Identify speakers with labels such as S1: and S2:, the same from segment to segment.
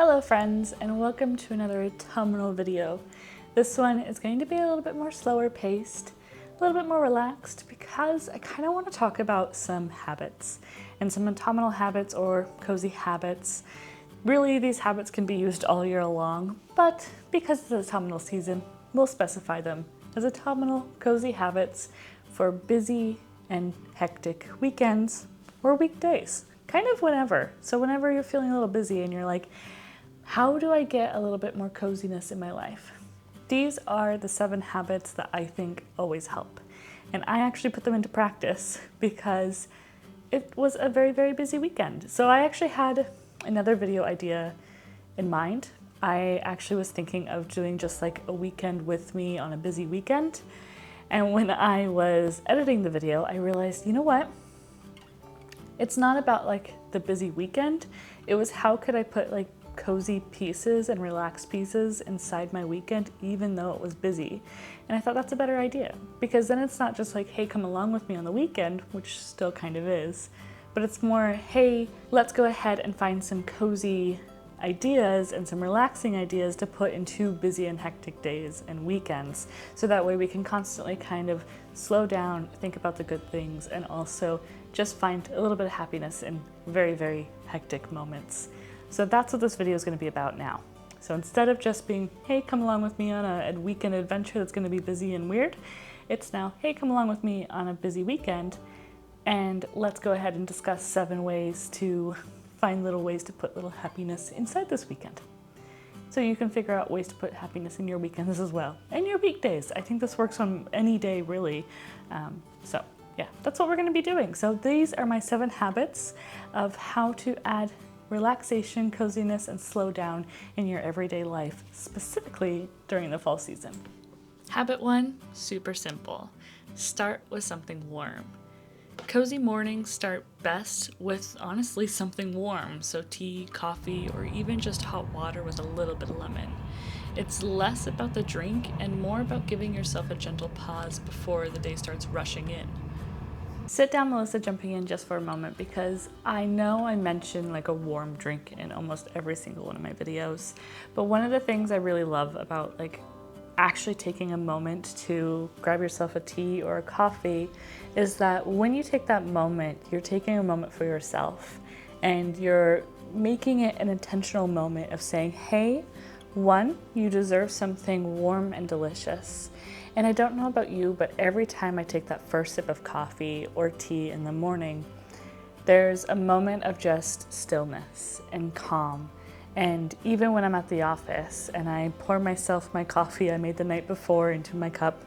S1: Hello friends, and welcome to another autumnal video. This one is going to be a little bit more slower paced, a little bit more relaxed, because I kind of want to talk about some habits and some autumnal habits or cozy habits. Really, these habits can be used all year long, but because it's autumnal season, we'll specify them as autumnal cozy habits for busy and hectic weekends or weekdays. Kind of whenever. So whenever you're feeling a little busy and you're like, how do I get a little bit more coziness in my life? These are the 7 habits that I think always help. And I actually put them into practice because it was a very, very busy weekend. So I actually had another video idea in mind. I actually was thinking of doing just like a weekend with me on a busy weekend. And when I was editing the video, I realized, you know what? It's not about like the busy weekend. It was how could I put like cozy pieces and relaxed pieces inside my weekend even though it was busy. And I thought that's a better idea because then it's not just like, hey, come along with me on the weekend, which still kind of is, but it's more, hey, let's go ahead and find some cozy ideas and some relaxing ideas to put into busy and hectic days and weekends. So that way we can constantly kind of slow down, think about the good things, and also just find a little bit of happiness in very, very hectic moments. So that's what this video is going to be about now. So instead of just being, hey, come along with me on a weekend adventure that's going to be busy and weird, it's now, hey, come along with me on a busy weekend and let's go ahead and discuss 7 ways to find little ways to put little happiness inside this weekend. So you can figure out ways to put happiness in your weekends as well, and your weekdays. I think this works on any day, really. So yeah, that's what we're going to be doing. So these are my 7 habits of how to add relaxation, coziness, and slow down in your everyday life, specifically during the fall season. Habit 1, super simple. Start with something warm. Cozy mornings start best with, honestly, something warm, so tea, coffee, or even just hot water with a little bit of lemon. It's less about the drink and more about giving yourself a gentle pause before the day starts rushing in. Sit down, Melissa, jumping in just for a moment because I know I mention like a warm drink in almost every single one of my videos, but one of the things I really love about like actually taking a moment to grab yourself a tea or a coffee is that when you take that moment, you're taking a moment for yourself and you're making it an intentional moment of saying, hey, 1, you deserve something warm and delicious. And I don't know about you, but every time I take that first sip of coffee or tea in the morning, there's a moment of just stillness and calm. And even when I'm at the office and I pour myself my coffee I made the night before into my cup,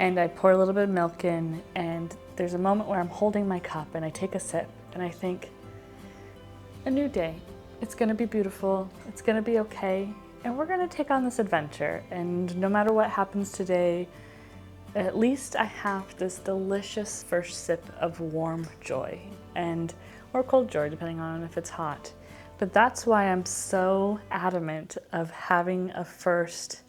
S1: and I pour a little bit of milk in, and there's a moment where I'm holding my cup and I take a sip and I think, a new day. It's gonna be beautiful, it's gonna be okay, and we're gonna take on this adventure. And no matter what happens today, at least I have this delicious first sip of warm joy, or cold joy, depending on if it's hot. But that's why I'm so adamant of having a first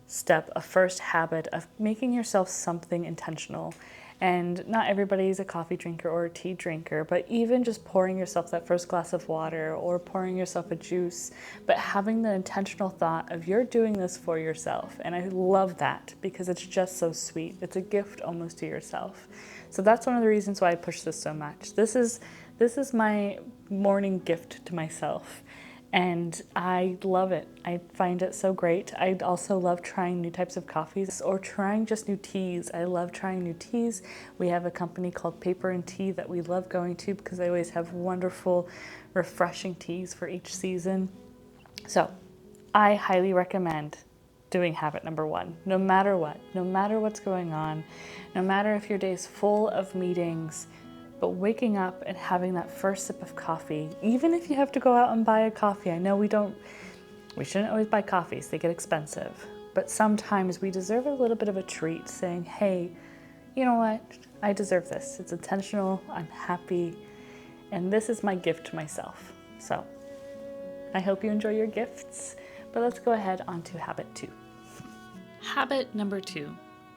S1: step, a first habit of making yourself something intentional. And not everybody's a coffee drinker or a tea drinker, but even just pouring yourself that first glass of water or pouring yourself a juice, but having the intentional thought of you're doing this for yourself. And I love that because it's just so sweet. It's a gift almost to yourself. So that's one of the reasons why I push this so much. This is my morning gift to myself. And I love it. I find it so great. I also love trying new types of coffees or trying just new teas. I love trying new teas. We have a company called Paper and Tea that we love going to because they always have wonderful, refreshing teas for each season. So I highly recommend doing habit number 1, no matter what, no matter what's going on, no matter if your day is full of meetings, but waking up and having that first sip of coffee, even if you have to go out and buy a coffee. I know we shouldn't always buy coffees, they get expensive, but sometimes we deserve a little bit of a treat saying, hey, you know what, I deserve this. It's intentional, I'm happy, and this is my gift to myself. So I hope you enjoy your gifts, but let's go ahead on to habit 2. Habit number 2,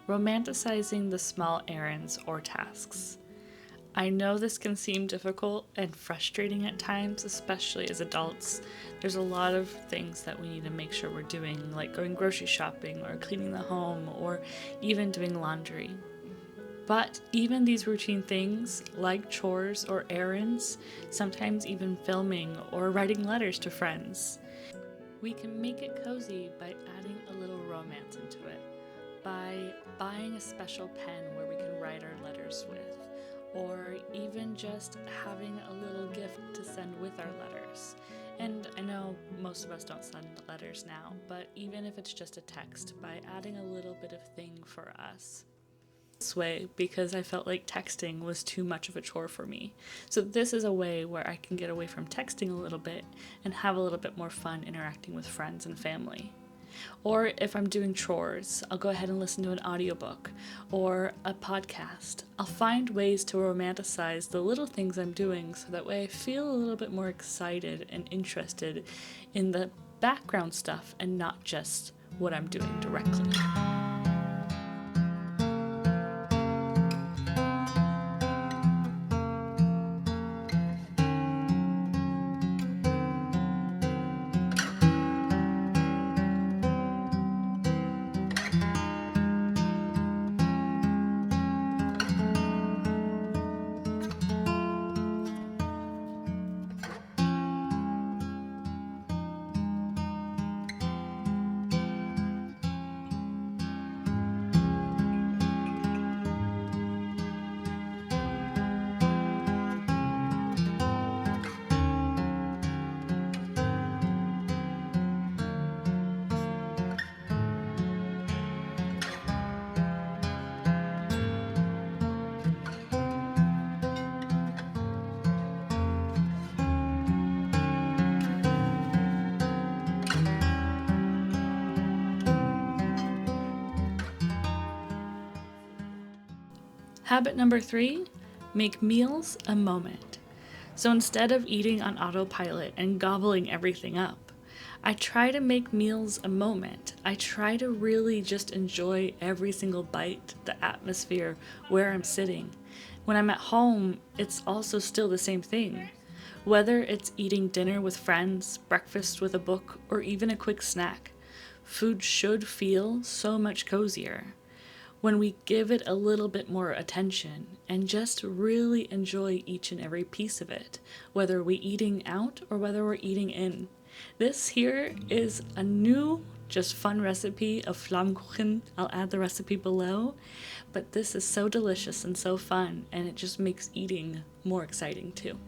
S1: romanticizing the small errands or tasks. I know this can seem difficult and frustrating at times, especially as adults. There's a lot of things that we need to make sure we're doing, like going grocery shopping or cleaning the home or even doing laundry. But even these routine things, like chores or errands, sometimes even filming or writing letters to friends, we can make it cozy by adding a little romance into it, by buying a special pen where we can write our letters with, or even just having a little gift to send with our letters. And I know most of us don't send letters now, but even if it's just a text, by adding a little bit of thing for us. This way, because I felt like texting was too much of a chore for me. So this is a way where I can get away from texting a little bit and have a little bit more fun interacting with friends and family. Or if I'm doing chores, I'll go ahead and listen to an audiobook or a podcast. I'll find ways to romanticize the little things I'm doing so that way I feel a little bit more excited and interested in the background stuff and not just what I'm doing directly. Habit number 3, make meals a moment. So instead of eating on autopilot and gobbling everything up, I try to make meals a moment. I try to really just enjoy every single bite, the atmosphere, where I'm sitting. When I'm at home, it's also still the same thing. Whether it's eating dinner with friends, breakfast with a book, or even a quick snack, food should feel so much cozier when we give it a little bit more attention and just really enjoy each and every piece of it, whether we're eating out or whether we're eating in. This here is a new, just fun recipe of Flammkuchen. I'll add the recipe below, but this is so delicious and so fun, and it just makes eating more exciting too.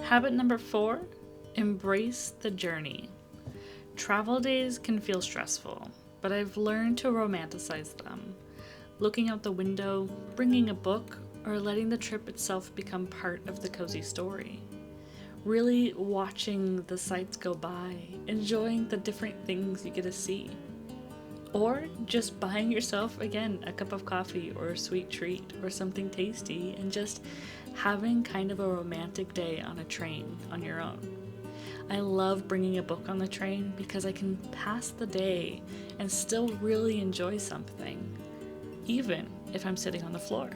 S1: Habit number 4, embrace the journey. Travel days can feel stressful, but I've learned to romanticize them. Looking out the window, bringing a book, or letting the trip itself become part of the cozy story. Really watching the sights go by, enjoying the different things you get to see. Or just buying yourself, again, a cup of coffee or a sweet treat or something tasty and just having kind of a romantic day on a train on your own. I love bringing a book on the train because I can pass the day and still really enjoy something, even if I'm sitting on the floor.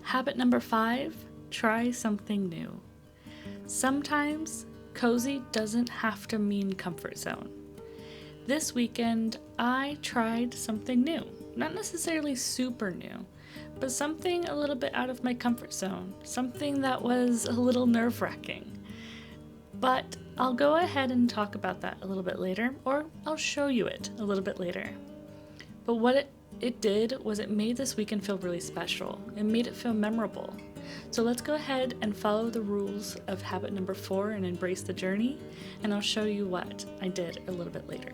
S1: Habit number 5, try something new. Sometimes cozy doesn't have to mean comfort zone. This weekend, I tried something new. Not necessarily super new, but something a little bit out of my comfort zone. Something that was a little nerve-wracking. But I'll go ahead and talk about that a little bit later, or I'll show you it a little bit later. But what it did was it made this weekend feel really special. It made it feel memorable. So let's go ahead and follow the rules of habit number 4 and embrace the journey, and I'll show you what I did a little bit later.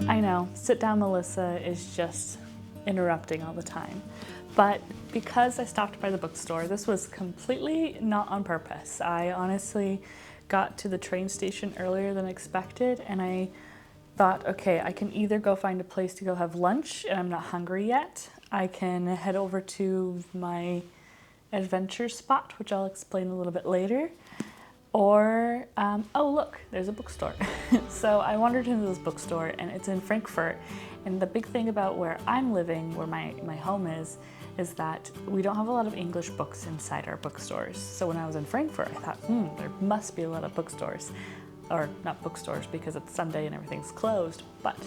S1: I know, sit down Melissa is just interrupting all the time. But because I stopped by the bookstore, this was completely not on purpose. I honestly got to the train station earlier than expected, and I thought, okay, I can either go find a place to go have lunch and I'm not hungry yet. I can head over to my adventure spot, which I'll explain a little bit later. Or, oh look, there's a bookstore. So I wandered into this bookstore, and it's in Frankfurt. And the big thing about where I'm living, where my home is that we don't have a lot of English books inside our bookstores. So when I was in Frankfurt, I thought, there must be a lot of bookstores. Or not bookstores because it's Sunday and everything's closed, but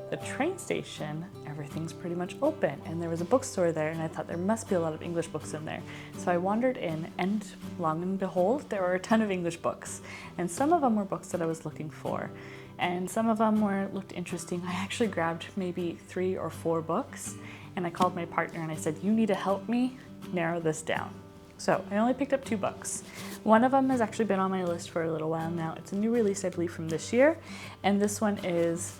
S1: the train station, everything's pretty much open, and there was a bookstore there, and I thought there must be a lot of English books in there. So I wandered in, and long and behold, there were a ton of English books, and some of them were books that I was looking for, and some of them looked interesting. I actually grabbed maybe 3 or 4 books, and I called my partner and I said, you need to help me narrow this down. So I only picked up 2 books. One of them has actually been on my list for a little while now. It's a new release, I believe, from this year, and this one is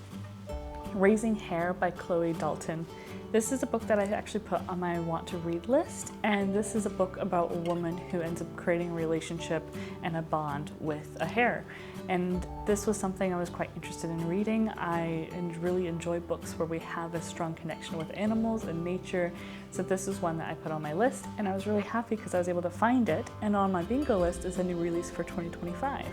S1: Raising Hair by Chloe Dalton. This is a book that I actually put on my want to read list, and this is a book about a woman who ends up creating a relationship and a bond with a hare. And this was something I was quite interested in reading. I really enjoy books where we have a strong connection with animals and nature. So this is one that I put on my list, and I was really happy because I was able to find it. And on my bingo list is a new release for 2025.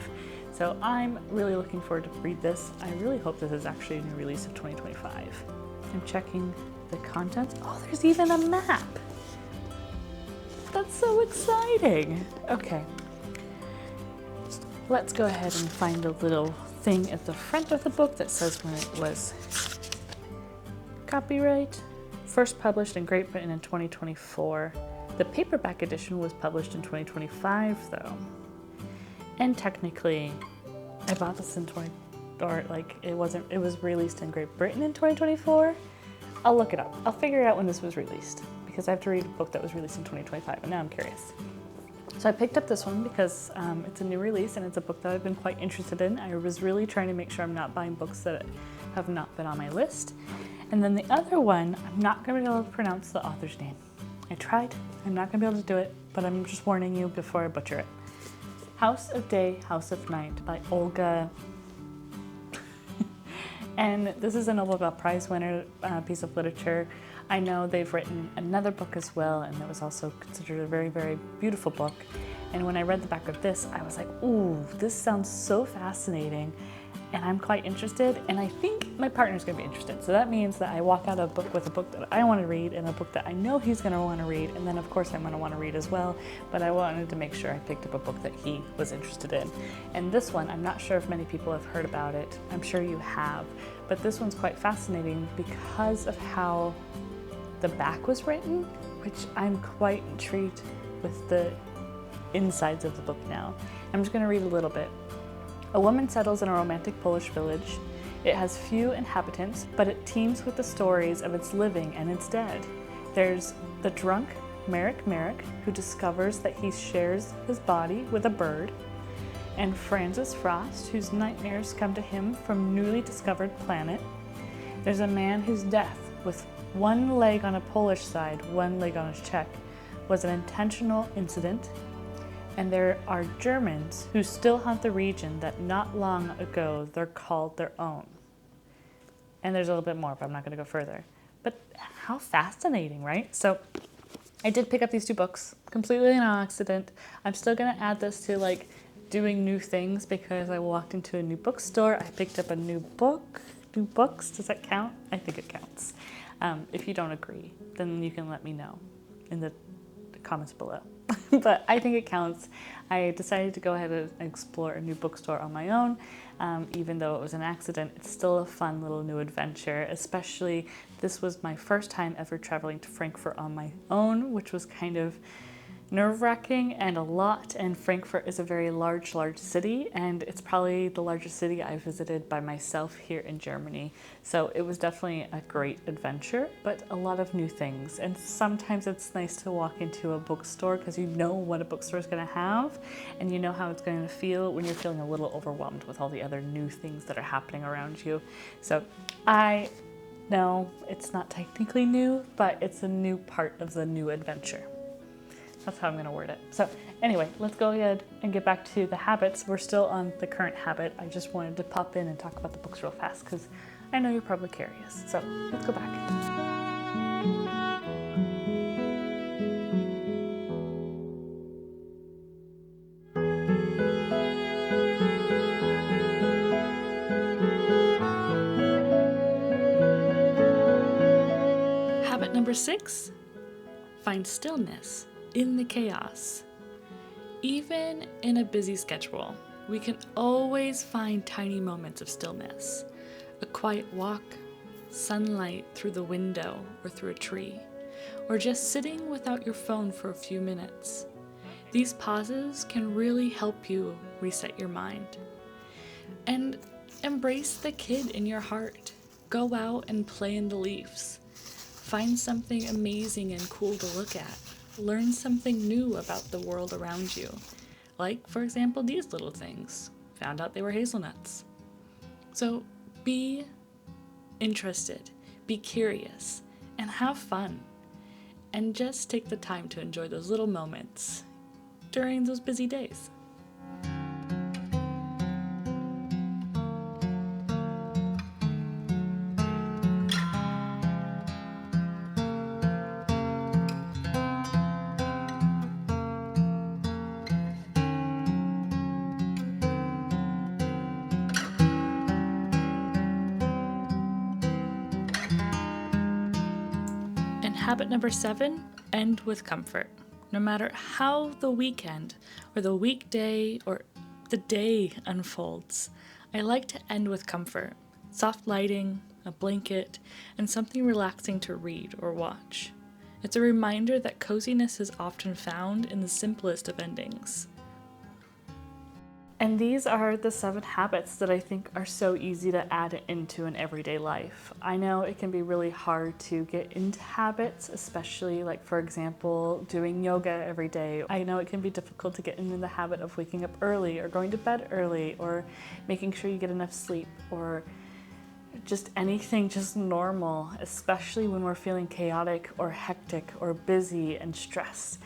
S1: So I'm really looking forward to read this. I really hope this is actually a new release of 2025. I'm checking the contents. Oh, there's even a map. That's so exciting. Okay. Let's go ahead and find a little thing at the front of the book that says when it was copyright. First published in Great Britain in 2024. The paperback edition was published in 2025 though. And technically, I bought this in it was released in Great Britain in 2024. I'll look it up. I'll figure out when this was released because I have to read a book that was released in 2025, and now I'm curious. So I picked up this one because it's a new release and it's a book that I've been quite interested in. I was really trying to make sure I'm not buying books that have not been on my list. And then the other one, I'm not going to be able to pronounce the author's name. I tried. I'm not going to be able to do it, but I'm just warning you before I butcher it. House of Day, House of Night by Olga. And this is a Nobel Prize winner piece of literature. I know they've written another book as well, and it was also considered a very, very beautiful book. And when I read the back of this, I was like, ooh, this sounds so fascinating. And I'm quite interested, and I think my partner's gonna be interested. So that means that I walk out of a book with a book that I wanna read and a book that I know he's gonna wanna read, and then of course I'm gonna wanna read as well, but I wanted to make sure I picked up a book that he was interested in. And this one, I'm not sure if many people have heard about it. I'm sure you have, but this one's quite fascinating because of how the back was written, which I'm quite intrigued with the insides of the book now. I'm just gonna read a little bit. A woman settles in a romantic Polish village. It has few inhabitants, but it teems with the stories of its living and its dead. There's the drunk Marek, who discovers that he shares his body with a bird, and Francis Frost, whose nightmares come to him from newly discovered planet. There's a man whose death, with one leg on a Polish side, one leg on a Czech, was an intentional incident. And there are Germans who still haunt the region that not long ago they're called their own. And there's a little bit more, but I'm not gonna go further. But how fascinating, right? So I did pick up these 2 books, completely an accident. I'm still gonna add this to like doing new things because I walked into a new bookstore. I picked up a new books, does that count? I think it counts. If you don't agree, then you can let me know in the comments below. but I think it counts. I decided to go ahead and explore a new bookstore on my own. Even though it was an accident, it's still a fun little new adventure, especially this was my first time ever traveling to Frankfurt on my own, which was kind of nerve-wracking and a lot, and Frankfurt is a very large city, and it's probably the largest city I visited by myself here in Germany. So it was definitely a great adventure, but a lot of new things. And sometimes it's nice to walk into a bookstore because you know what a bookstore is going to have, and you know how it's going to feel when you're feeling a little overwhelmed with all the other new things that are happening around you. So I know it's not technically new, but it's a new part of the new adventure. That's how I'm going to word it. So anyway, let's go ahead and get back to the habits. We're still on the current habit. I just wanted to pop in and talk about the books real fast because I know you're probably curious. So let's go back. Habit number 6, find stillness in the chaos. Even in a busy schedule, we can always find tiny moments of stillness. A quiet walk, sunlight through the window or through a tree, or just sitting without your phone for a few minutes. These pauses can really help you reset your mind. And embrace the kid in your heart. Go out and play in the leaves. Find something amazing and cool to look at. Learn something new about the world around you. Like, for example, these little things. Found out they were hazelnuts. So be interested, be curious, and have fun. And just take the time to enjoy those little moments during those busy days. Habit number 7, end with comfort. No matter how the weekend or the weekday or the day unfolds, I like to end with comfort. Soft lighting, a blanket, and something relaxing to read or watch. It's a reminder that coziness is often found in the simplest of endings. And these are the 7 habits that I think are so easy to add into an everyday life. I know it can be really hard to get into habits, especially like, for example, doing yoga every day. I know it can be difficult to get into the habit of waking up early or going to bed early or making sure you get enough sleep or just anything just normal, especially when we're feeling chaotic or hectic or busy and stressed.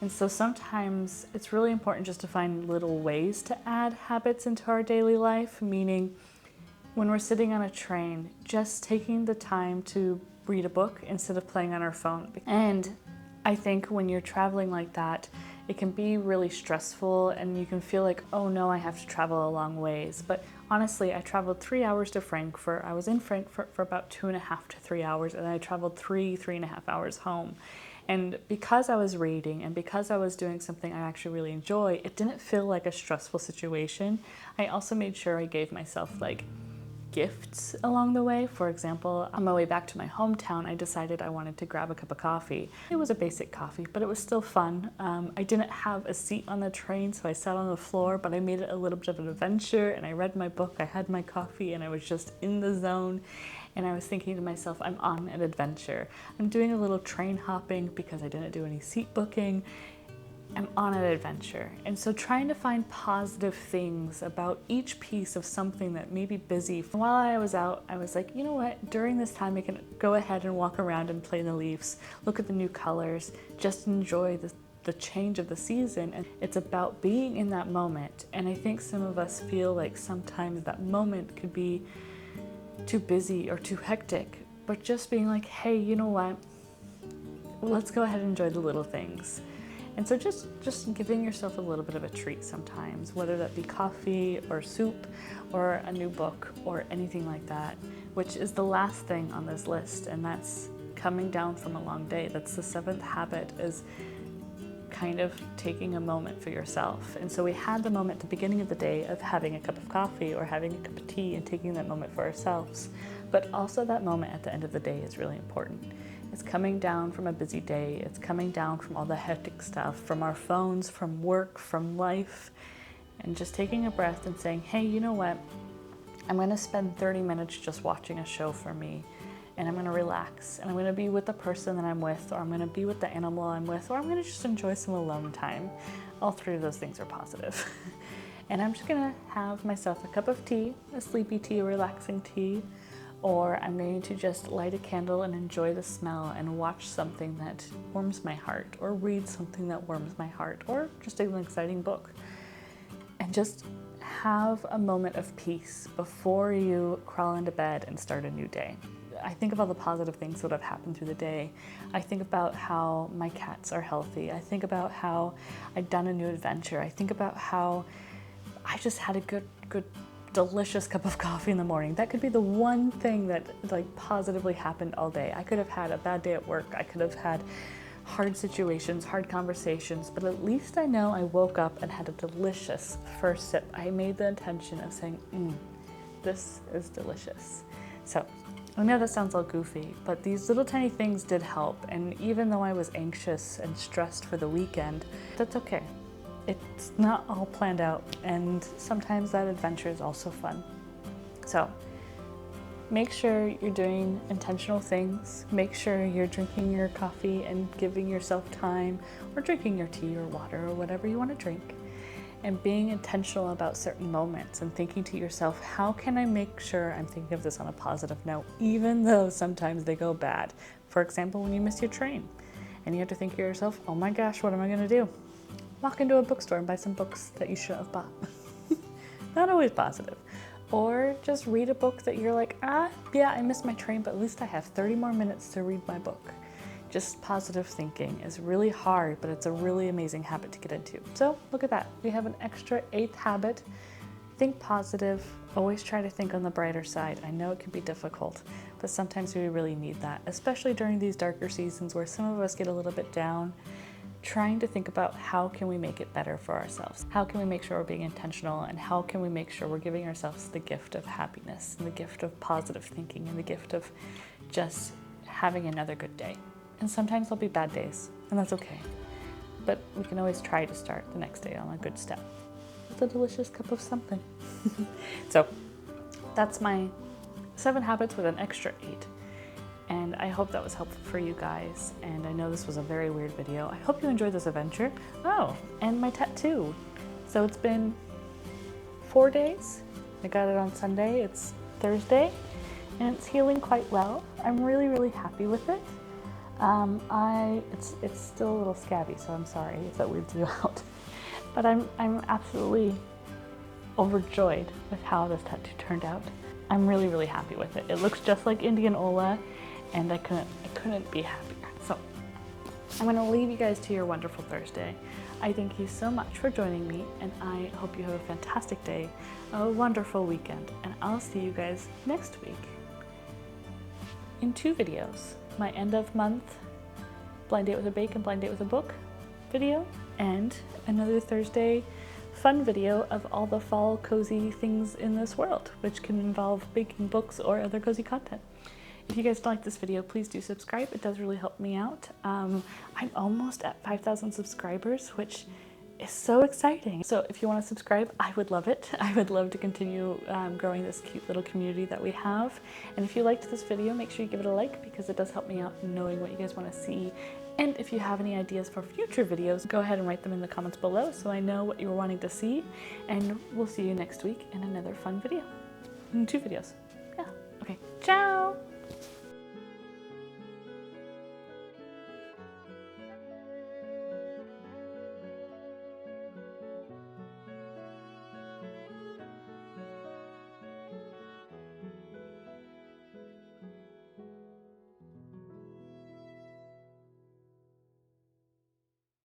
S1: And so sometimes it's really important just to find little ways to add habits into our daily life, meaning when we're sitting on a train, just taking the time to read a book instead of playing on our phone. And I think when you're traveling like that, it can be really stressful and you can feel like, oh no, I have to travel a long ways. But honestly, I traveled 3 hours to Frankfurt. I was in Frankfurt for about 2.5 to 3 hours, and I traveled 3.5 hours home. And because I was reading and because I was doing something I actually really enjoy, it didn't feel like a stressful situation. I also made sure I gave myself like gifts along the way. For example, on my way back to my hometown, I decided I wanted to grab a cup of coffee. It was a basic coffee, but it was still fun. I didn't have a seat on the train, so I sat on the floor, but I made it a little bit of an adventure, and I read my book, I had my coffee, and I was just in the zone. And I was thinking to myself, I'm on an adventure. I'm doing a little train hopping because I didn't do any seat booking. I'm on an adventure. And so trying to find positive things about each piece of something that may be busy. While I was out, I was like, you know what? During this time, I can go ahead and walk around and play in the leaves, look at the new colors, just enjoy the change of the season. And it's about being in that moment. And I think some of us feel like sometimes that moment could be too busy or too hectic, but just being like, hey, you know what? Let's go ahead and enjoy the little things. And so just giving yourself a little bit of a treat sometimes, whether that be coffee or soup or a new book or anything like that, which is the last thing on this list, and that's coming down from a long day. That's the 7th habit, is kind of taking a moment for yourself. And so we had the moment at the beginning of the day of having a cup of coffee or having a cup of tea and taking that moment for ourselves. But also that moment at the end of the day is really important. It's coming down from a busy day. It's coming down from all the hectic stuff, from our phones, from work, from life, and just taking a breath and saying, hey, you know what? I'm going to spend 30 minutes just watching a show for me, and I'm going to relax, and I'm going to be with the person that I'm with, or I'm going to be with the animal I'm with, or I'm going to just enjoy some alone time. All three of those things are positive. And I'm just going to have myself a cup of tea, a sleepy tea, a relaxing tea, or I'm going to just light a candle and enjoy the smell and watch something that warms my heart, or read something that warms my heart, or just an exciting book. And just have a moment of peace before you crawl into bed and start a new day. I think of all the positive things that have happened through the day. I think about how my cats are healthy. I think about how I've done a new adventure. I think about how I just had a good, delicious cup of coffee in the morning. That could be the one thing that positively happened all day. I could have had a bad day at work. I could have had hard situations, hard conversations, but at least I know I woke up and had a delicious first sip. I made the intention of saying, this is delicious. So I know that sounds all goofy, but these little tiny things did help. And even though I was anxious and stressed for the weekend, that's okay. It's not all planned out, and sometimes that adventure is also fun. So make sure you're doing intentional things. Make sure you're drinking your coffee and giving yourself time, or drinking your tea or water or whatever you want to drink, and being intentional about certain moments and thinking to yourself, how can I make sure I'm thinking of this on a positive note, even though sometimes they go bad? For example, when you miss your train and you have to think to yourself, oh my gosh, what am I going to do? Walk into a bookstore and buy some books that you shouldn't have bought. Not always positive. Or just read a book that you're like, yeah, I missed my train, but at least I have 30 more minutes to read my book. Just positive thinking is really hard, but it's a really amazing habit to get into. So look at that. We have an extra 8th habit. Think positive. Always try to think on the brighter side. I know it can be difficult, but sometimes we really need that, especially during these darker seasons where some of us get a little bit down. Trying to think about how can we make it better for ourselves? How can we make sure we're being intentional, and how can we make sure we're giving ourselves the gift of happiness and the gift of positive thinking and the gift of just having another good day. And sometimes there'll be bad days, and that's okay. But we can always try to start the next day on a good step with a delicious cup of something. So that's my 7 habits with an extra 8. And I hope that was helpful for you guys. And I know this was a very weird video. I hope you enjoyed this adventure. Oh, and my tattoo. So it's been 4 days. I got it on Sunday. It's Thursday, and it's healing quite well. I'm really, really happy with it. It's still a little scabby, so I'm sorry if that weirds you out. But I'm absolutely overjoyed with how this tattoo turned out. I'm really, really happy with it. It looks just like Indian Ola, and I couldn't be happier. So I'm going to leave you guys to your wonderful Thursday. I thank you so much for joining me, and I hope you have a fantastic day, a wonderful weekend, and I'll see you guys next week in 2 videos. My end of month blind date with a bake and blind date with a book video, and another Thursday fun video of all the fall cozy things in this world, which can involve baking, books, or other cozy content. If you guys like this video, please do subscribe. It does really help me out. I'm almost at 5,000 subscribers, which is so exciting. So if you want to subscribe, I would love it. I would love to continue growing this cute little community that we have. And if you liked this video, make sure you give it a like, because it does help me out in knowing what you guys want to see. And if you have any ideas for future videos, go ahead and write them in the comments below so I know what you're wanting to see. And we'll see you next week in another fun video. In 2 videos. Yeah. Okay. Ciao!